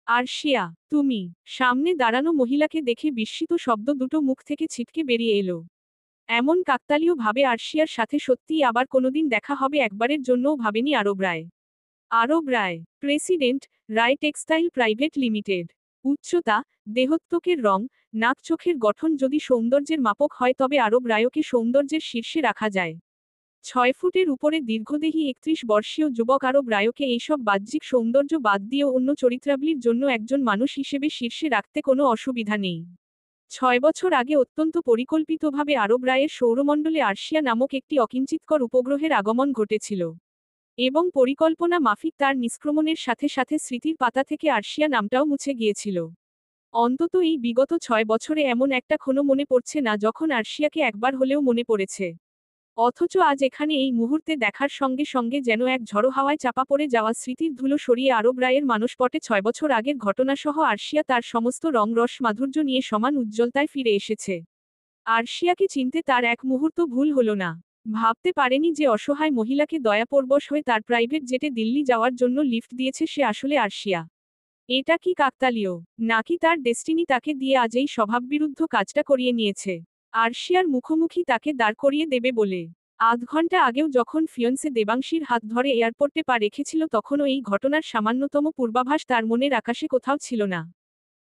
আরশিয়া, তুমি। সামনে দাঁড়ানো মহিলাকে দেখে বিস্মিত শব্দ দুটো মুখ থেকে ছিটকে বেরিয়ে এলো। এমন কাকতালীয় ভাবে আরশিয়ার সাথে সত্যিই আবার কোনোদিন দেখা হবে একবারের জন্যও ভাবেনি আরব রায়। আরব রায়, প্রেসিডেন্ট, রায় টেক্সটাইল প্রাইভেট লিমিটেড। উচ্চতা, দেহত্বকের রং, নাক চোখের গঠন যদি সৌন্দর্যের মাপক হয় তবে আরব রায়কে সৌন্দর্যের শীর্ষে রাখা যায়। 6 ফুটের উপরে দীর্ঘদেহী 31 বর্ষীয় যুবক আরব রায়কে এইসব বাহ্যিক সৌন্দর্য বাদ দিয়েও অন্য চরিত্রাবলীর জন্য একজন মানুষ হিসেবে শীর্ষে রাখতে কোনো অসুবিধা নেই। 6 বছর আগে অত্যন্ত পরিকল্পিতভাবে আরব রায়ের সৌরমণ্ডলে আরশিয়া নামক একটি অকিঞ্চিৎকর উপগ্রহের আগমন ঘটেছিল। এবং পরিকল্পনা মাফিক তার নিষ্ক্রমণের সাথে সাথে স্মৃতির পাতা থেকে আরশিয়া নামটাও মুছে গিয়েছিল। অন্তত এই বিগত 6 বছরে এমন একটা ক্ষণও মনে পড়ছে না যখন আরশিয়াকে একবার হলেও মনে পড়েছে। অথচ আজ এখানে এই মুহূর্তে দেখার সঙ্গে সঙ্গে যেন এক ঝড়ো হাওয়ায় চাপা পড়ে যাওয়া স্মৃতির ধুলো সরিয়ে আরব রায়ের মানসপটে 6 বছর আগের ঘটনাসহ আরশিয়া তার সমস্ত রং রস মাধুর্য নিয়ে সমান উজ্জ্বলতায় ফিরে এসেছে। আরশিয়াকে চিনতে তার এক মুহূর্ত ভুল হলো না। ভাবতে পারেনি যে অসহায় মহিলাকে দয়াপরবশ হয়ে তার প্রাইভেট জেটে দিল্লি যাওয়ার জন্য লিফট দিয়েছে সে আসলে আরশিয়া। এটা কি কাকতালীয়, নাকি তার ডেস্টিনি তাকে দিয়ে আজ এই স্বভাববিরুদ্ধ কাজটা করিয়ে নিয়েছে? আরশিয়ার মুখোমুখি তাকে দাঁড় করিয়ে দেবে বলে আধঘণ্টা আগেও যখন ফিয়ন্সে দেবাংশীর হাত ধরে এয়ারপোর্টে পা রেখেছিল তখনও এই ঘটনার সামান্যতম পূর্বাভাস তার মনের আকাশে কোথাও ছিল না।